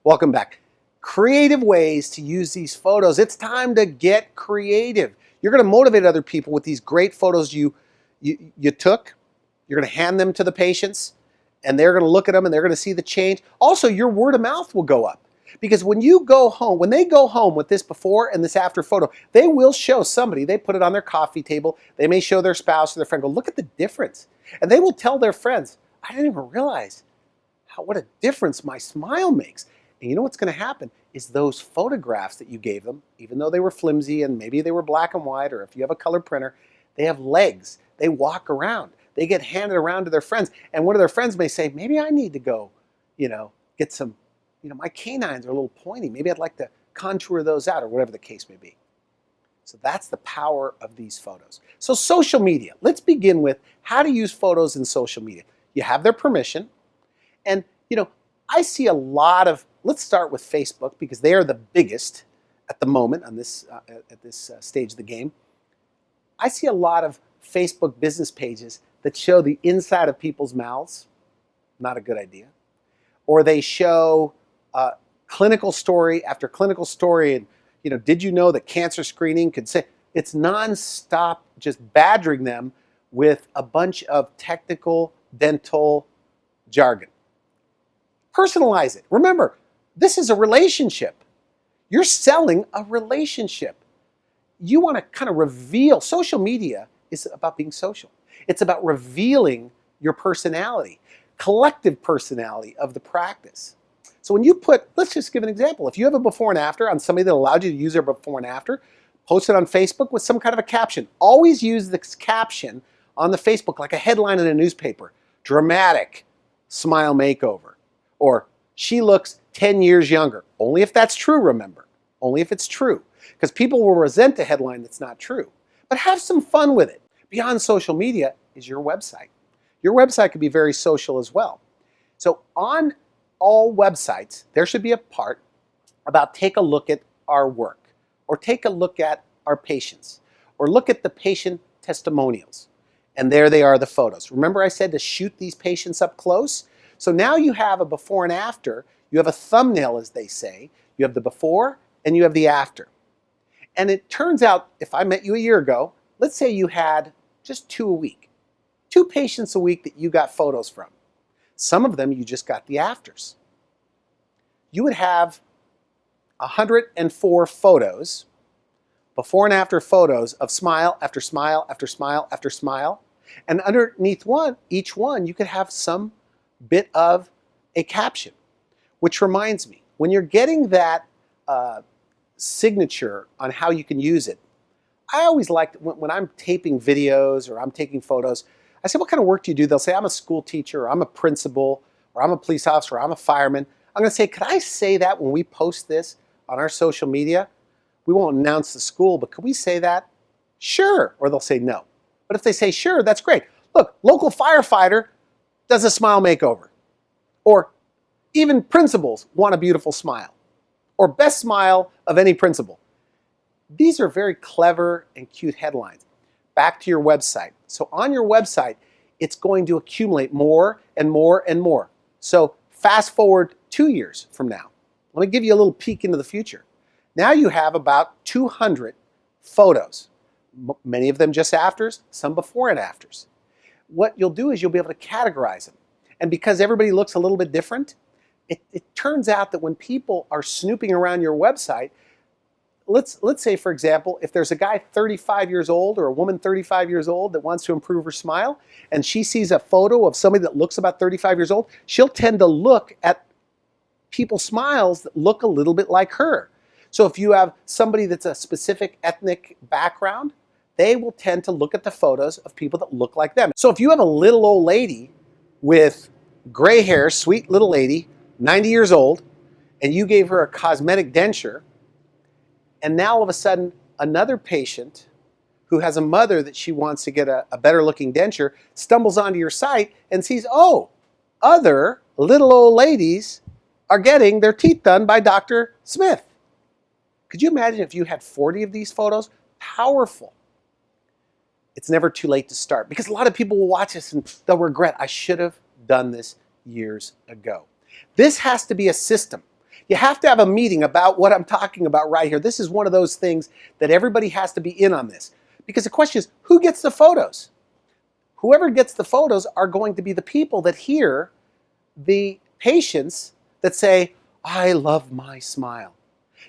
Welcome back. Creative ways to use these photos. It's time to get creative. You're going to motivate other people with these great photos you took. You're going to hand them to the patients, and they're going to look at them, and they're going to see the change. Also, your word of mouth will go up. Because when they go home with this before and this after photo, they will show somebody. They put it on their coffee table. They may show their spouse or their friend, go, look at the difference. And they will tell their friends, I didn't even realize what a difference my smile makes. And you know what's going to happen is those photographs that you gave them, even though they were flimsy and maybe they were black and white, or if you have a color printer, they have legs. They walk around. They get handed around to their friends. And one of their friends may say, maybe I need to go, get some, my canines are a little pointy. Maybe I'd like to contour those out, or whatever the case may be. So that's the power of these photos. So social media. Let's begin with how to use photos in social media. You have their permission. And, I see a lot of, let's start with Facebook, because they are the biggest at the moment on this, at this stage of the game. I see a lot of Facebook business pages that show the inside of people's mouths. Not a good idea. Or they show clinical story after clinical story, and did you know that cancer screening could say, it's nonstop just badgering them with a bunch of technical dental jargon. Personalize it. Remember, this is a relationship. You're selling a relationship. You want to kind of reveal. Social media is about being social. It's about revealing your personality, collective personality of the practice. So when you put, let's just give an example. If you have a before and after on somebody that allowed you to use their before and after, post it on Facebook with some kind of a caption. Always use this caption on the Facebook like a headline in a newspaper. Dramatic smile makeover. Or she looks 10 years younger. Only if that's true, remember. Only if it's true. Because people will resent a headline that's not true. But have some fun with it. Beyond social media is your website. Your website could be very social as well. So on all websites, there should be a part about take a look at our work, or take a look at our patients, or look at the patient testimonials. And there they are, the photos. Remember I said to shoot these patients up close? So now you have a before and after. You have a thumbnail, as they say. You have the before and you have the after. And it turns out, if I met you a year ago, let's say you had just 2 a week. 2 patients a week that you got photos from. Some of them you just got the afters. You would have 104 photos, before and after photos of smile after smile after smile after smile. And underneath each one, you could have some bit of a caption. Which reminds me, when you're getting that signature on how you can use it, I always like, when I'm taping videos or I'm taking photos, I say, what kind of work do you do? They'll say, I'm a school teacher, or I'm a principal, or I'm a police officer, or I'm a fireman. I'm going to say, could I say that when we post this on our social media? We won't announce the school, but could we say that? Sure. Or they'll say no. But if they say sure, that's great. Look, local firefighter does a smile makeover. Or even principals want a beautiful smile. Or best smile of any principal. These are very clever and cute headlines. Back to your website. So on your website, it's going to accumulate more and more and more. So fast forward 2 years from now. Let me give you a little peek into the future. Now you have about 200 photos. Many of them just afters, some before and afters. What you'll do is you'll be able to categorize them. And because everybody looks a little bit different, it turns out that when people are snooping around your website, let's say, for example, if there's a guy 35 years old or a woman 35 years old that wants to improve her smile, and she sees a photo of somebody that looks about 35 years old, she'll tend to look at people's smiles that look a little bit like her. So if you have somebody that's a specific ethnic background, they will tend to look at the photos of people that look like them. So if you have a little old lady with gray hair, sweet little lady, 90 years old, and you gave her a cosmetic denture, and now all of a sudden another patient who has a mother that she wants to get a better looking denture stumbles onto your site and sees, oh, other little old ladies are getting their teeth done by Dr. Smith. Could you imagine if you had 40 of these photos? Powerful. It's never too late to start, because a lot of people will watch this and they'll regret, I should have done this years ago. This has to be a system. You have to have a meeting about what I'm talking about right here. This is one of those things that everybody has to be in on this. Because the question is, who gets the photos? Whoever gets the photos are going to be the people that hear the patients that say, I love my smile.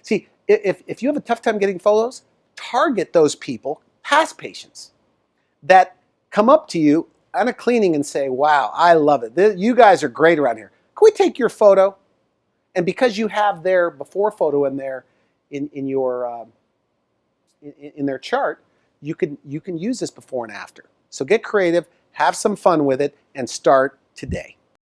See, if you have a tough time getting photos, target those people, past patients, that come up to you on a cleaning and say, wow, I love it. You guys are great around here. Can we take your photo? And because you have their before photo in there in your in their chart, you can use this before and after. So get creative, have some fun with it, and start today.